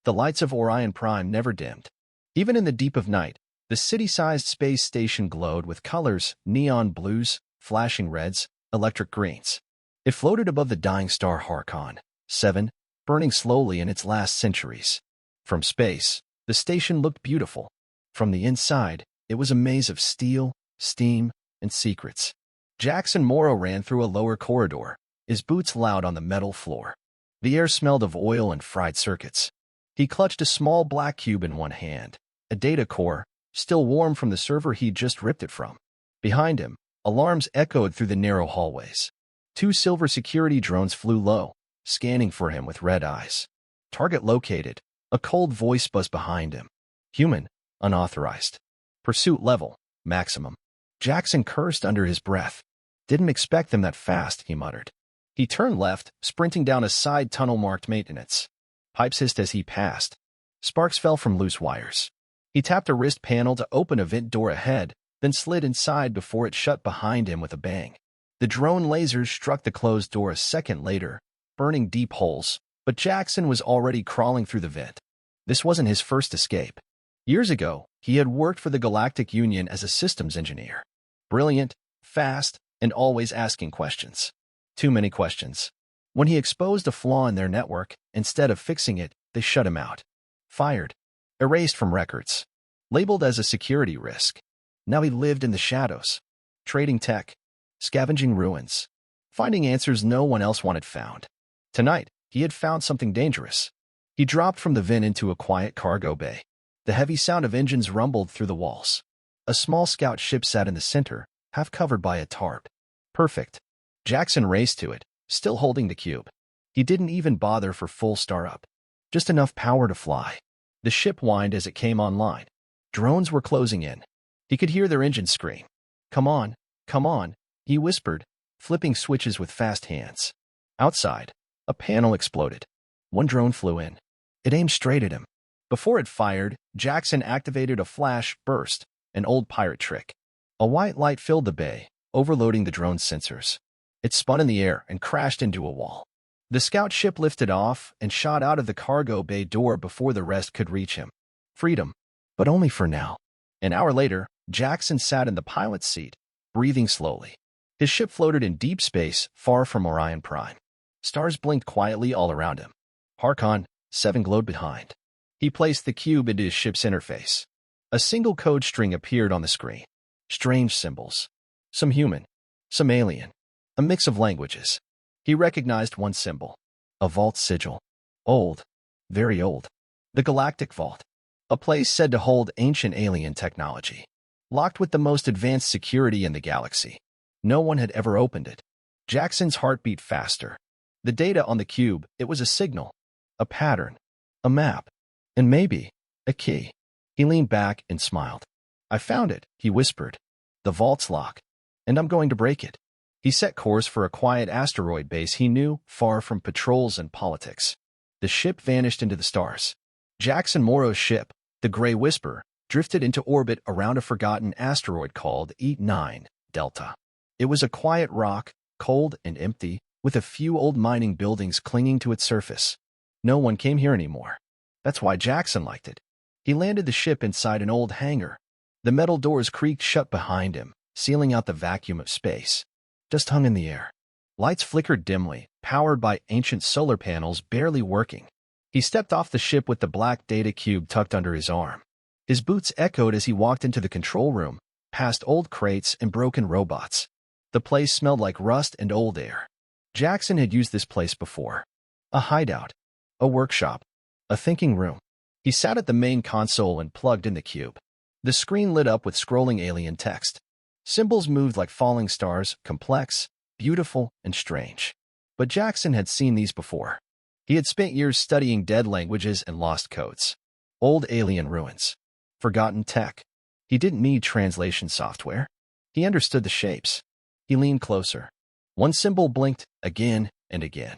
The lights of Orion Prime never dimmed. Even in the deep of night, the city-sized space station glowed with colors, neon blues, flashing reds, electric greens. It floated above the dying star Harkon 7, burning slowly in its last centuries. From space, the station looked beautiful. From the inside, it was a maze of steel, steam, and secrets. Jackson Morrow ran through a lower corridor, his boots loud on the metal floor. The air smelled of oil and fried circuits. He clutched a small black cube in one hand, a data core, still warm from the server he'd just ripped it from. Behind him, alarms echoed through the narrow hallways. 2 silver security drones flew low, scanning for him with red eyes. Target located. A cold voice buzzed behind him. Human, unauthorized. Pursuit level, maximum. Jackson cursed under his breath. Didn't expect them that fast, he muttered. He turned left, sprinting down a side tunnel marked maintenance. Pipes hissed as he passed. Sparks fell from loose wires. He tapped a wrist panel to open a vent door ahead, then slid inside before it shut behind him with a bang. The drone lasers struck the closed door a second later, burning deep holes, but Jackson was already crawling through the vent. This wasn't his first escape. Years ago, he had worked for the Galactic Union as a systems engineer. Brilliant, fast, and always asking questions. Too many questions. When he exposed a flaw in their network, instead of fixing it, they shut him out. Fired. Erased from records. Labeled as a security risk. Now he lived in the shadows. Trading tech. Scavenging ruins. Finding answers no one else wanted found. Tonight, he had found something dangerous. He dropped from the vent into a quiet cargo bay. The heavy sound of engines rumbled through the walls. A small scout ship sat in the center, half covered by a tarp. Perfect. Jackson raced to it, still holding the cube. He didn't even bother for full startup. Just enough power to fly. The ship whined as it came online. Drones were closing in. He could hear their engines scream. Come on, he whispered, flipping switches with fast hands. Outside, a panel exploded. One drone flew in. It aimed straight at him. Before it fired, Jackson activated a flash burst, an old pirate trick. A white light filled the bay, overloading the drone's sensors. It spun in the air and crashed into a wall. The scout ship lifted off and shot out of the cargo bay door before the rest could reach him. Freedom, but only for now. An hour later, Jackson sat in the pilot's seat, breathing slowly. His ship floated in deep space, far from Orion Prime. Stars blinked quietly all around him. Harkon 7 glowed behind. He placed the cube into his ship's interface. A single code string appeared on the screen. Strange symbols. Some human, some alien. A mix of languages. He recognized one symbol. A vault sigil. Old. Very old. The Galactic Vault. A place said to hold ancient alien technology. Locked with the most advanced security in the galaxy. No one had ever opened it. Jackson's heart beat faster. The data on the cube, it was a signal. A pattern. A map. And maybe a key. He leaned back and smiled. I found it, he whispered. The vault's lock. And I'm going to break it. He set course for a quiet asteroid base he knew, far from patrols and politics. The ship vanished into the stars. Jackson Morrow's ship, the Gray Whisper, drifted into orbit around a forgotten asteroid called E9 Delta. It was a quiet rock, cold and empty, with a few old mining buildings clinging to its surface. No one came here anymore. That's why Jackson liked it. He landed the ship inside an old hangar. The metal doors creaked shut behind him, sealing out the vacuum of space. Just hung in the air. Lights flickered dimly, powered by ancient solar panels barely working. He stepped off the ship with the black data cube tucked under his arm. His boots echoed as he walked into the control room, past old crates and broken robots. The place smelled like rust and old air. Jackson had used this place before. A hideout. A workshop. A thinking room. He sat at the main console and plugged in the cube. The screen lit up with scrolling alien text. Symbols moved like falling stars, complex, beautiful, and strange. But Jackson had seen these before. He had spent years studying dead languages and lost codes. Old alien ruins. Forgotten tech. He didn't need translation software. He understood the shapes. He leaned closer. One symbol blinked again and again.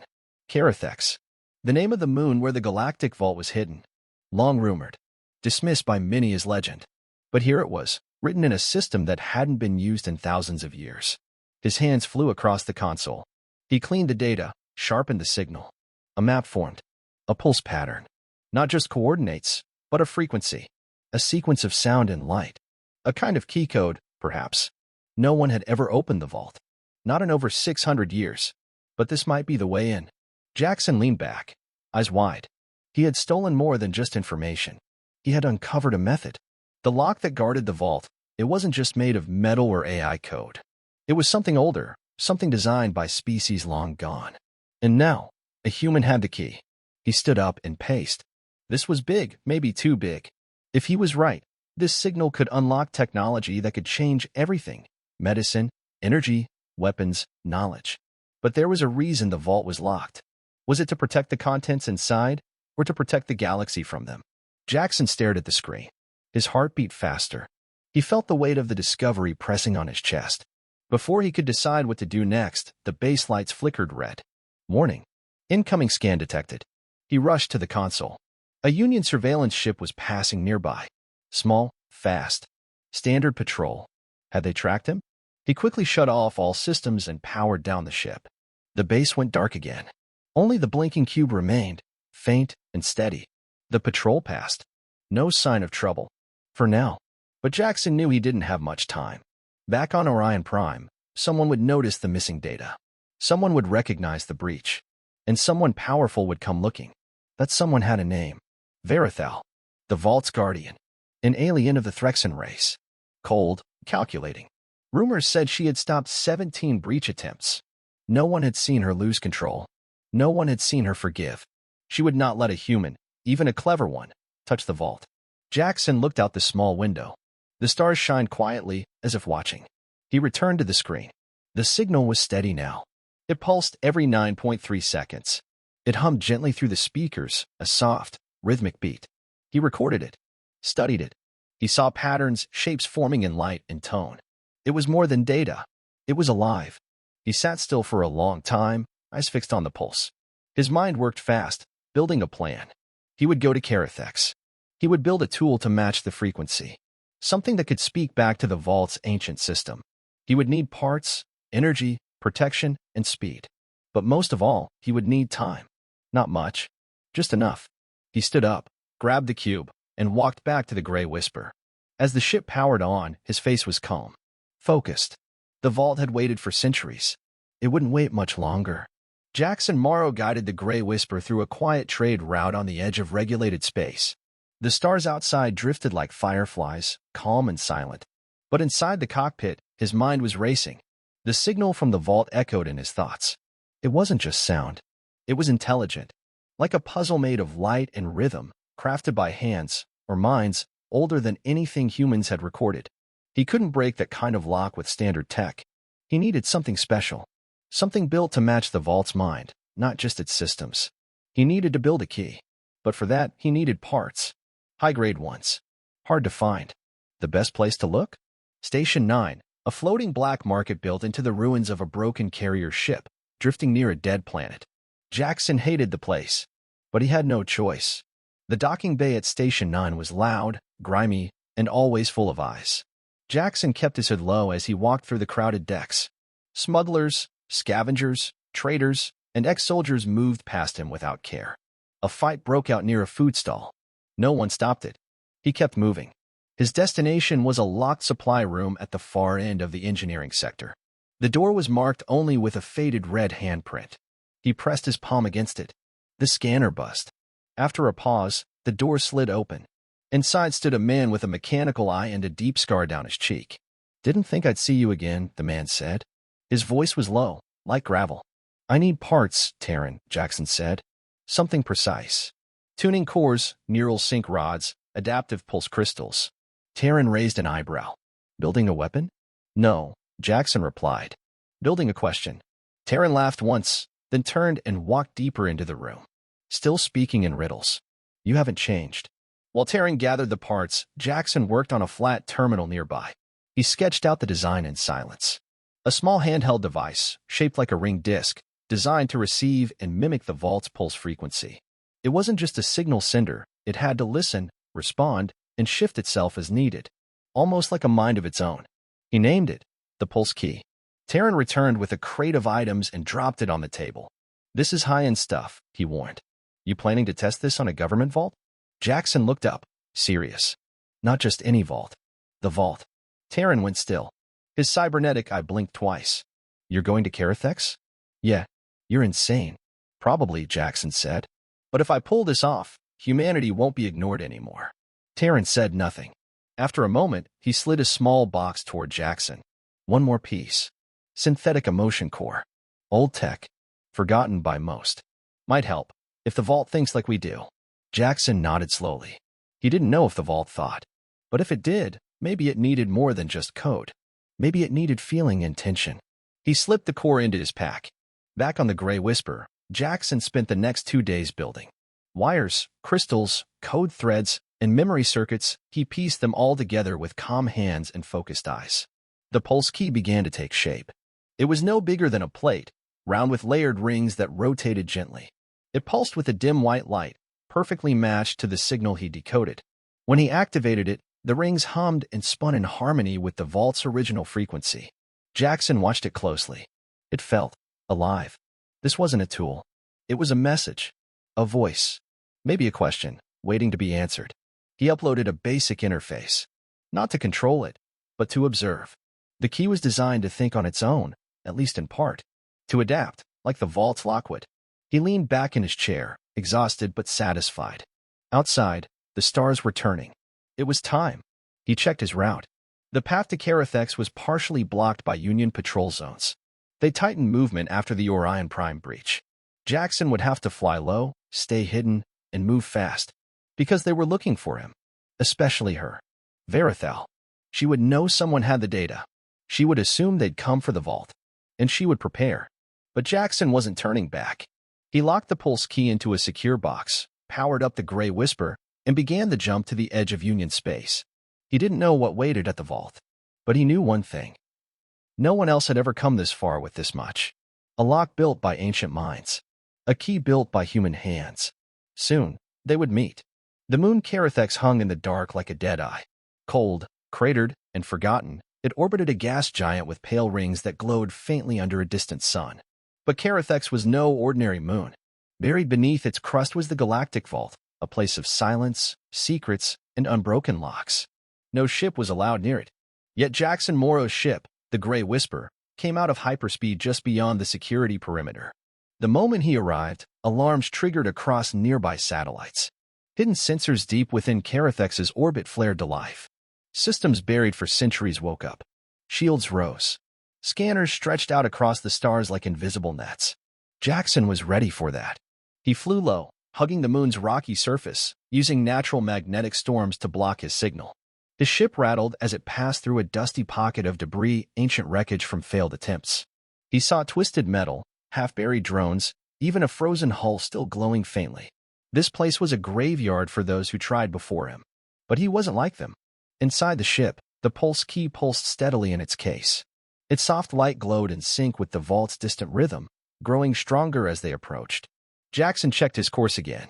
Carathex. The name of the moon where the Galactic Vault was hidden. Long rumored. Dismissed by many as legend. But here it was, written in a system that hadn't been used in thousands of years. His hands flew across the console. He cleaned the data, sharpened the signal. A map formed. A pulse pattern. Not just coordinates, but a frequency. A sequence of sound and light. A kind of key code, perhaps. No one had ever opened the vault. Not in over 600 years. But this might be the way in. Jackson leaned back, eyes wide. He had stolen more than just information. He had uncovered a method. The lock that guarded the vault, it wasn't just made of metal or AI code. It was something older, something designed by species long gone. And now, a human had the key. He stood up and paced. This was big, maybe too big. If he was right, this signal could unlock technology that could change everything: medicine, energy, weapons, knowledge. But there was a reason the vault was locked. Was it to protect the contents inside, or to protect the galaxy from them? Jackson stared at the screen. His heart beat faster. He felt the weight of the discovery pressing on his chest. Before he could decide what to do next, the base lights flickered red. Warning. Incoming scan detected. He rushed to the console. A Union surveillance ship was passing nearby. Small, fast. Standard patrol. Had they tracked him? He quickly shut off all systems and powered down the ship. The base went dark again. Only the blinking cube remained, faint and steady. The patrol passed. No sign of trouble. For now. But Jackson knew he didn't have much time. Back on Orion Prime, someone would notice the missing data. Someone would recognize the breach. And someone powerful would come looking. That someone had a name. Verithal. The Vault's guardian. An alien of the Threxan race. Cold, calculating. Rumors said she had stopped 17 breach attempts. No one had seen her lose control. No one had seen her forgive. She would not let a human, even a clever one, touch the vault. Jackson looked out the small window. The stars shined quietly, as if watching. He returned to the screen. The signal was steady now. It pulsed every 9.3 seconds. It hummed gently through the speakers, a soft, rhythmic beat. He recorded it, studied it. He saw patterns, shapes forming in light and tone. It was more than data. It was alive. He sat still for a long time, eyes fixed on the pulse. His mind worked fast, building a plan. He would go to Carathex. He would build a tool to match the frequency. Something that could speak back to the Vault's ancient system. He would need parts, energy, protection, and speed. But most of all, he would need time. Not much. Just enough. He stood up, grabbed the cube, and walked back to the Gray Whisper. As the ship powered on, his face was calm. Focused. The Vault had waited for centuries. It wouldn't wait much longer. Jackson Morrow guided the Gray Whisper through a quiet trade route on the edge of regulated space. The stars outside drifted like fireflies, calm and silent. But inside the cockpit, his mind was racing. The signal from the Vault echoed in his thoughts. It wasn't just sound. It was intelligent. Like a puzzle made of light and rhythm, crafted by hands, or minds, older than anything humans had recorded. He couldn't break that kind of lock with standard tech. He needed something special. Something built to match the Vault's mind, not just its systems. He needed to build a key. But for that, he needed parts. High-grade ones. Hard to find. The best place to look? Station 9, a floating black market built into the ruins of a broken carrier ship, drifting near a dead planet. Jackson hated the place. But he had no choice. The docking bay at Station 9 was loud, grimy, and always full of eyes. Jackson kept his head low as he walked through the crowded decks. Smugglers, scavengers, traders, and ex-soldiers moved past him without care. A fight broke out near a food stall. No one stopped it. He kept moving. His destination was a locked supply room at the far end of the engineering sector. The door was marked only with a faded red handprint. He pressed his palm against it. The scanner buzzed. After a pause, the door slid open. Inside stood a man with a mechanical eye and a deep scar down his cheek. "Didn't think I'd see you again," the man said. His voice was low, like gravel. "I need parts, Terran," Jackson said. "Something precise. Tuning cores, neural sync rods, adaptive pulse crystals." Terran raised an eyebrow. "Building a weapon?" "No," Jackson replied. "Building a question." Terran laughed once, then turned and walked deeper into the room. Still speaking in riddles. "You haven't changed." While Terran gathered the parts, Jackson worked on a flat terminal nearby. He sketched out the design in silence. A small handheld device, shaped like a ring disc, designed to receive and mimic the Vault's pulse frequency. It wasn't just a signal sender. It had to listen, respond, and shift itself as needed, almost like a mind of its own. He named it the Pulse Key. Terran returned with a crate of items and dropped it on the table. "This is high-end stuff," he warned. "You planning to test this on a government vault?" Jackson looked up, serious. Not just any vault. The vault. Terran went still. His cybernetic eye blinked twice. You're going to Carathex? Yeah. You're insane. Probably, Jackson said. But if I pull this off, humanity won't be ignored anymore. Terran said nothing. After a moment, he slid a small box toward Jackson. One more piece. Synthetic emotion core. Old tech. Forgotten by most. Might help, if the vault thinks like we do. Jackson nodded slowly. He didn't know if the vault thought. But if it did, maybe it needed more than just code. Maybe it needed feeling and tension. He slipped the core into his pack. Back on the Gray Whisper, Jackson spent the next 2 days building. Wires, crystals, code threads, and memory circuits, he pieced them all together with calm hands and focused eyes. The pulse key began to take shape. It was no bigger than a plate, round with layered rings that rotated gently. It pulsed with a dim white light, perfectly matched to the signal he decoded. When he activated it, the rings hummed and spun in harmony with the vault's original frequency. Jackson watched it closely. It felt alive. This wasn't a tool. It was a message. A voice. Maybe a question, waiting to be answered. He uploaded a basic interface. Not to control it, but to observe. The key was designed to think on its own, at least in part. To adapt, like the vault's Lockwood. He leaned back in his chair, exhausted but satisfied. Outside, the stars were turning. It was time. He checked his route. The path to Carathex was partially blocked by Union patrol zones. They tightened movement after the Orion Prime breach. Jackson would have to fly low, stay hidden, and move fast. Because they were looking for him. Especially her. Verithal. She would know someone had the data. She would assume they'd come for the vault. And she would prepare. But Jackson wasn't turning back. He locked the pulse key into a secure box, powered up the Gray Whisper, and began the jump to the edge of Union space. He didn't know what waited at the vault. But he knew one thing. No one else had ever come this far with this much. A lock built by ancient minds. A key built by human hands. Soon, they would meet. The moon Carathex hung in the dark like a dead eye. Cold, cratered, and forgotten, it orbited a gas giant with pale rings that glowed faintly under a distant sun. But Carathex was no ordinary moon. Buried beneath its crust was the Galactic Vault, a place of silence, secrets, and unbroken locks. No ship was allowed near it. Yet Jackson Morrow's ship, the Gray Whisper, came out of hyperspeed just beyond the security perimeter. The moment he arrived, alarms triggered across nearby satellites. Hidden sensors deep within Carathex's orbit flared to life. Systems buried for centuries woke up. Shields rose. Scanners stretched out across the stars like invisible nets. Jackson was ready for that. He flew low, hugging the moon's rocky surface, using natural magnetic storms to block his signal. His ship rattled as it passed through a dusty pocket of debris, ancient wreckage from failed attempts. He saw twisted metal, half-buried drones, even a frozen hull still glowing faintly. This place was a graveyard for those who tried before him. But he wasn't like them. Inside the ship, the pulse key pulsed steadily in its case. Its soft light glowed in sync with the vault's distant rhythm, growing stronger as they approached. Jackson checked his course again.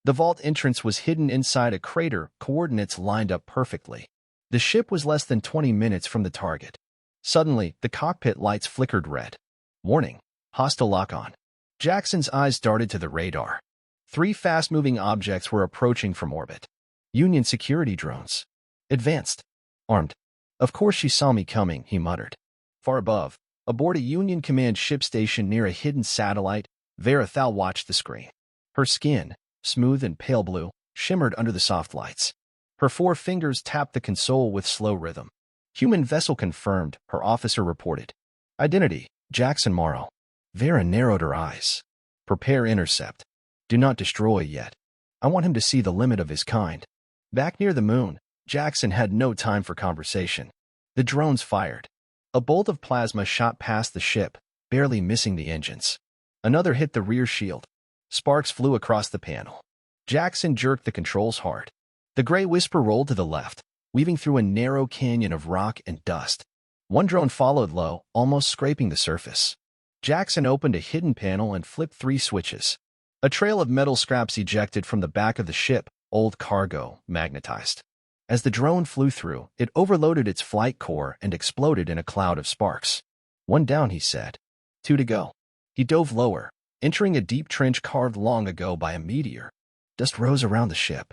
The vault entrance was hidden inside a crater, coordinates lined up perfectly. The ship was less than 20 minutes from the target. Suddenly, the cockpit lights flickered red. Warning. Hostile lock-on. Jackson's eyes darted to the radar. 3 fast-moving objects were approaching from orbit. Union security drones. Advanced. Armed. Of course she saw me coming, he muttered. Far above, aboard a Union command ship station near a hidden satellite, Verithal watched the screen. Her skin, smooth and pale blue, shimmered under the soft lights. Her 4 fingers tapped the console with slow rhythm. Human vessel confirmed, her officer reported. Identity, Jackson Morrow. Vera narrowed her eyes. Prepare intercept. Do not destroy yet. I want him to see the limit of his kind. Back near the moon, Jackson had no time for conversation. The drones fired. A bolt of plasma shot past the ship, barely missing the engines. Another hit the rear shield. Sparks flew across the panel. Jackson jerked the controls hard. The Gray Whisper rolled to the left, weaving through a narrow canyon of rock and dust. One drone followed low, almost scraping the surface. Jackson opened a hidden panel and flipped 3 switches. A trail of metal scraps ejected from the back of the ship, old cargo, magnetized. As the drone flew through, it overloaded its flight core and exploded in a cloud of sparks. 1 down, he said. 2 to go. He dove lower, entering a deep trench carved long ago by a meteor. Dust rose around the ship.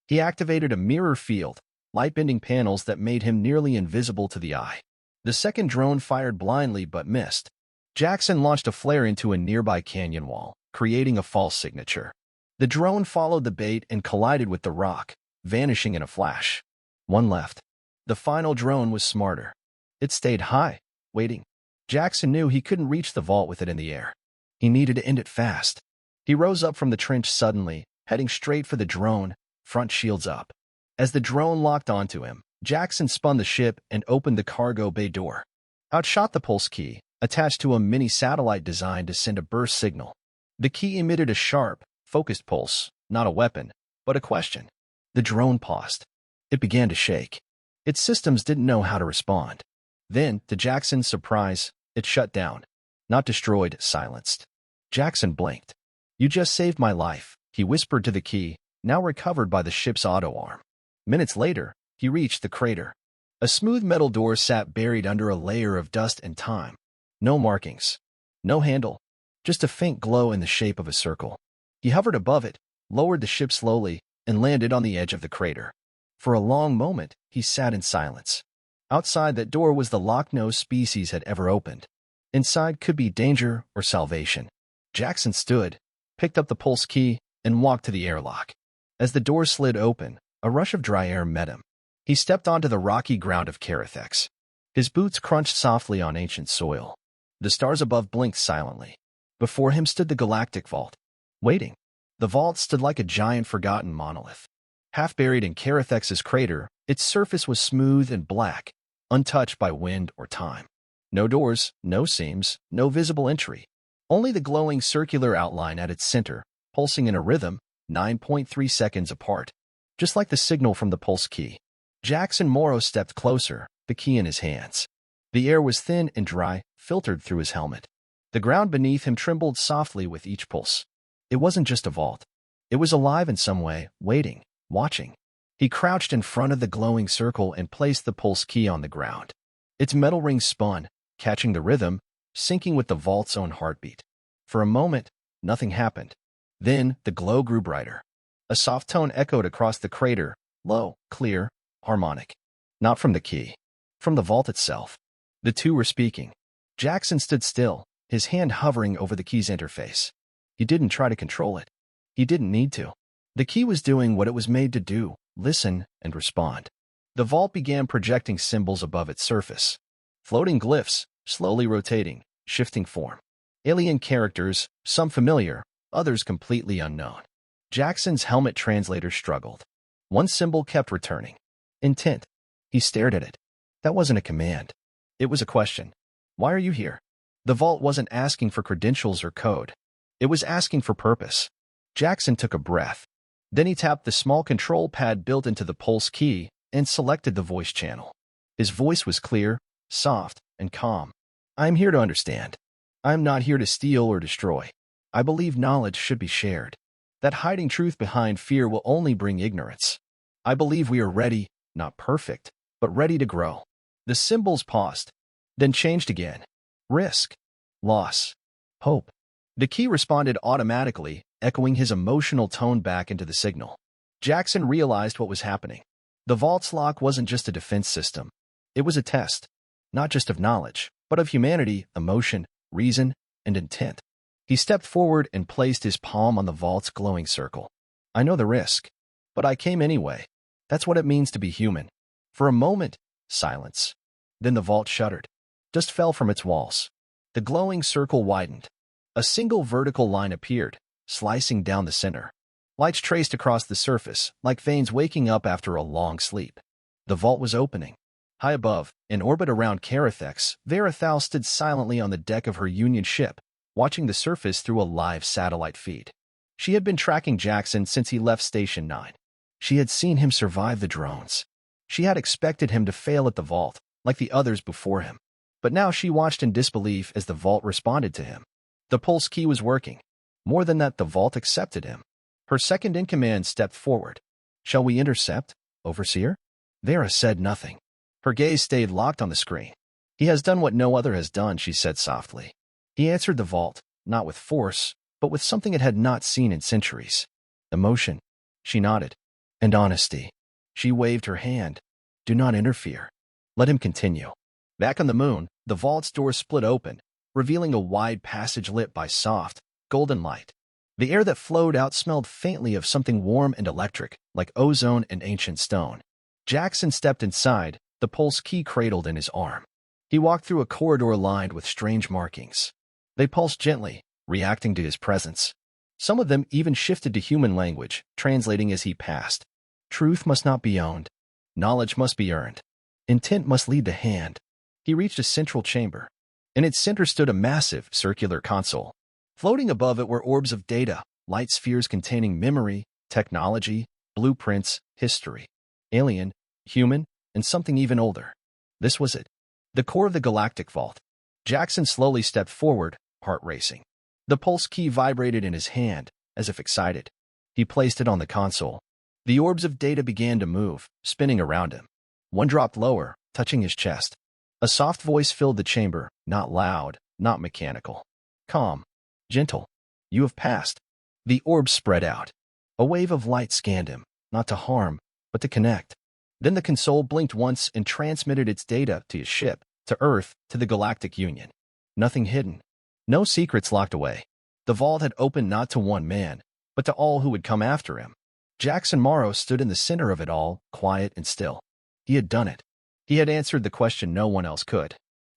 He activated a mirror field, light-bending panels that made him nearly invisible to the eye. The second drone fired blindly but missed. Jackson launched a flare into a nearby canyon wall, creating a false signature. The drone followed the bait and collided with the rock, vanishing in a flash. One left. The final drone was smarter. It stayed high, waiting. Jackson knew he couldn't reach the vault with it in the air. He needed to end it fast. He rose up from the trench suddenly, heading straight for the drone, front shields up. As the drone locked onto him, Jackson spun the ship and opened the cargo bay door. Out shot the pulse key, attached to a mini satellite designed to send a burst signal. The key emitted a sharp, focused pulse, not a weapon, but a question. The drone paused. It began to shake. Its systems didn't know how to respond. Then, to Jackson's surprise, it shut down. Not destroyed, silenced. Jackson blinked. "You just saved my life," he whispered to the key, now recovered by the ship's auto arm. Minutes later, he reached the crater. A smooth metal door sat buried under a layer of dust and time. No markings. No handle. Just a faint glow in the shape of a circle. He hovered above it, lowered the ship slowly, and landed on the edge of the crater. For a long moment, he sat in silence. Outside that door was the lock no species had ever opened. Inside could be danger or salvation. Jackson stood, picked up the pulse key, and walked to the airlock. As the door slid open, a rush of dry air met him. He stepped onto the rocky ground of Carathex. His boots crunched softly on ancient soil. The stars above blinked silently. Before him stood the Galactic Vault. Waiting. The vault stood like a giant forgotten monolith. Half buried in Carathex's crater, its surface was smooth and black, untouched by wind or time. No doors, no seams, no visible entry. Only the glowing circular outline at its center, pulsing in a rhythm, 9.3 seconds apart. Just like the signal from the pulse key. Jackson Morrow stepped closer, the key in his hands. The air was thin and dry, filtered through his helmet. The ground beneath him trembled softly with each pulse. It wasn't just a vault. It was alive in some way, waiting, watching. He crouched in front of the glowing circle and placed the pulse key on the ground. Its metal ring spun, catching the rhythm, syncing with the vault's own heartbeat. For a moment, nothing happened. Then, the glow grew brighter. A soft tone echoed across the crater, low, clear, harmonic. Not from the key. From the vault itself. The two were speaking. Jackson stood still, his hand hovering over the key's interface. He didn't try to control it. He didn't need to. The key was doing what it was made to do, listen and respond. The vault began projecting symbols above its surface. Floating glyphs, slowly rotating, shifting form. Alien characters, some familiar, others completely unknown. Jackson's helmet translator struggled. One symbol kept returning. Intent. He stared at it. That wasn't a command. It was a question. Why are you here? The vault wasn't asking for credentials or code. It was asking for purpose. Jackson took a breath. Then he tapped the small control pad built into the pulse key and selected the voice channel. His voice was clear, soft, and calm. "I'm here to understand. I'm not here to steal or destroy. I believe knowledge should be shared. That hiding truth behind fear will only bring ignorance. I believe we are ready, not perfect, but ready to grow." The symbols paused, then changed again. Risk, loss, hope. The key responded automatically, echoing his emotional tone back into the signal. Jackson realized what was happening. The vault's lock wasn't just a defense system. It was a test, not just of knowledge, but of humanity, emotion, reason, and intent. He stepped forward and placed his palm on the vault's glowing circle. "I know the risk, but I came anyway. That's what it means to be human." For a moment, silence. Then the vault shuddered, just fell from its walls. The glowing circle widened. A single vertical line appeared, slicing down the center. Lights traced across the surface, like veins waking up after a long sleep. The vault was opening. High above, in orbit around Carathex, Verathal stood silently on the deck of her Union ship, watching the surface through a live satellite feed. She had been tracking Jackson since he left Station 9. She had seen him survive the drones. She had expected him to fail at the vault, like the others before him. But now she watched in disbelief as the vault responded to him. The pulse key was working. More than that, the vault accepted him. Her second-in-command stepped forward. "Shall we intercept, Overseer?" Vera said nothing. Her gaze stayed locked on the screen. "He has done what no other has done," she said softly. He answered the vault, not with force, but with something it had not seen in centuries. Emotion. She nodded. And honesty. She waved her hand. Do not interfere. Let him continue. Back on the moon, the vault's door split open, revealing a wide passage lit by soft, golden light. The air that flowed out smelled faintly of something warm and electric, like ozone and ancient stone. Jackson stepped inside, the pulse key cradled in his arm. He walked through a corridor lined with strange markings. They pulsed gently, reacting to his presence. Some of them even shifted to human language, translating as he passed. Truth must not be owned. Knowledge must be earned. Intent must lead the hand. He reached a central chamber. In its center stood a massive, circular console. Floating above it were orbs of data, light spheres containing memory, technology, blueprints, history. Alien, human, and something even older. This was it. The core of the Galactic Vault. Jackson slowly stepped forward, heart racing. The pulse key vibrated in his hand, as if excited. He placed it on the console. The orbs of data began to move, spinning around him. One dropped lower, touching his chest. A soft voice filled the chamber, not loud, not mechanical. Calm. Gentle. You have passed. The orbs spread out. A wave of light scanned him, not to harm, but to connect. Then the console blinked once and transmitted its data to his ship, to Earth, to the Galactic Union. Nothing hidden. No secrets locked away. The vault had opened not to one man, but to all who would come after him. Jackson Morrow stood in the center of it all, quiet and still. He had done it. He had answered the question no one else could.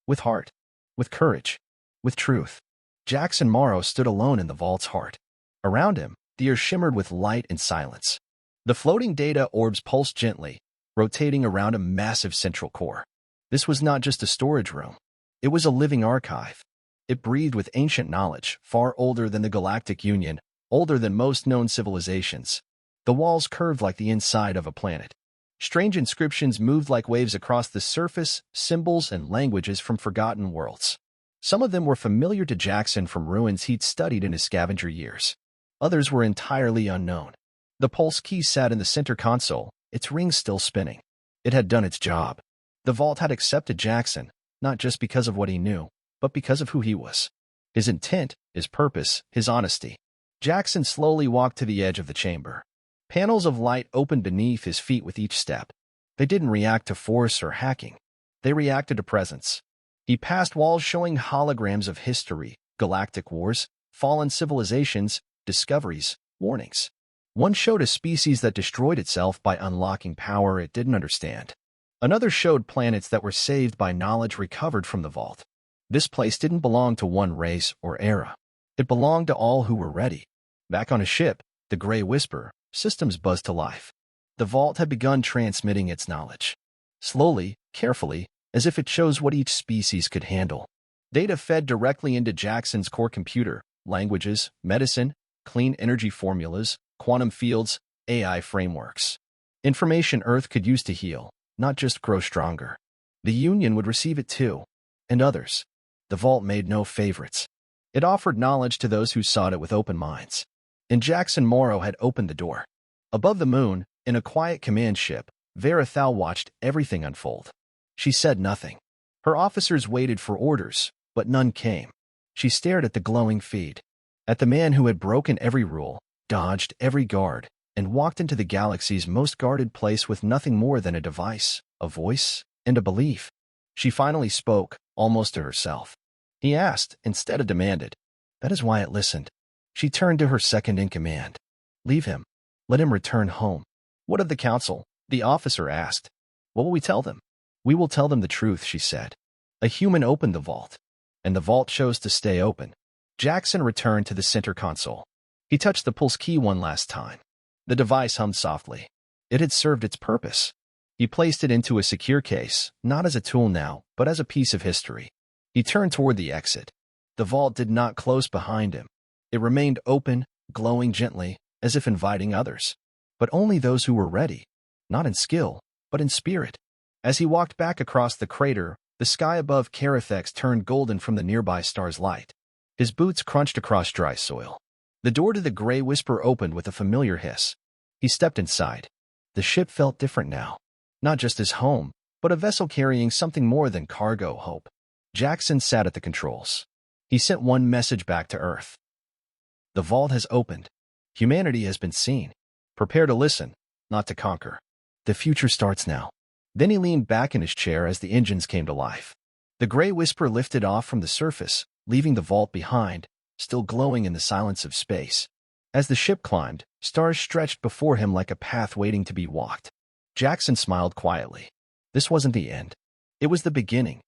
With heart. With courage. With truth. Jackson Morrow stood alone in the vault's heart. Around him, the air shimmered with light and silence. The floating data orbs pulsed gently, rotating around a massive central core. This was not just a storage room. It was a living archive. It breathed with ancient knowledge, far older than the Galactic Union, older than most known civilizations. The walls curved like the inside of a planet. Strange inscriptions moved like waves across the surface, symbols and languages from forgotten worlds. Some of them were familiar to Jackson from ruins he'd studied in his scavenger years. Others were entirely unknown. The pulse key sat in the center console, its rings still spinning. It had done its job. The vault had accepted Jackson, not just because of what he knew, but because of who he was. His intent, his purpose, his honesty. Jackson slowly walked to the edge of the chamber. Panels of light opened beneath his feet with each step. They didn't react to force or hacking. They reacted to presence. He passed walls showing holograms of history, galactic wars, fallen civilizations, discoveries, warnings. One showed a species that destroyed itself by unlocking power it didn't understand. Another showed planets that were saved by knowledge recovered from the vault. This place didn't belong to one race or era. It belonged to all who were ready. Back on his ship, the Gray Whisper, systems buzzed to life. The vault had begun transmitting its knowledge. Slowly, carefully, as if it chose what each species could handle. Data fed directly into Jackson's core computer, languages, medicine, clean energy formulas, quantum fields, AI frameworks. Information Earth could use to heal, not just grow stronger. The Union would receive it too, and others. The vault made no favorites. It offered knowledge to those who sought it with open minds. And Jackson Morrow had opened the door. Above the moon, in a quiet command ship, Vera Thal watched everything unfold. She said nothing. Her officers waited for orders, but none came. She stared at the glowing feed, at the man who had broken every rule, dodged every guard, and walked into the galaxy's most guarded place with nothing more than a device, a voice, and a belief. She finally spoke, almost to herself. He asked, instead of demanded. That is why it listened. She turned to her second-in-command. Leave him. Let him return home. What of the council? The officer asked. What will we tell them? We will tell them the truth, she said. A human opened the vault, and the vault chose to stay open. Jackson returned to the center console. He touched the pulse key one last time. The device hummed softly. It had served its purpose. He placed it into a secure case, not as a tool now, but as a piece of history. He turned toward the exit. The vault did not close behind him. It remained open, glowing gently, as if inviting others. But only those who were ready, not in skill, but in spirit. As he walked back across the crater, the sky above Carathex turned golden from the nearby star's light. His boots crunched across dry soil. The door to the Gray Whisper opened with a familiar hiss. He stepped inside. The ship felt different now. Not just his home, but a vessel carrying something more than cargo hope. Jackson sat at the controls. He sent one message back to Earth. The vault has opened. Humanity has been seen. Prepare to listen. not to conquer. The future starts now. Then he leaned back in his chair as the engines came to life. The gray whisper lifted off from the surface, leaving the vault behind, still glowing in the silence of space. As the ship climbed, stars stretched before him like a path waiting to be walked. Jackson smiled quietly. This wasn't the end. It was the beginning.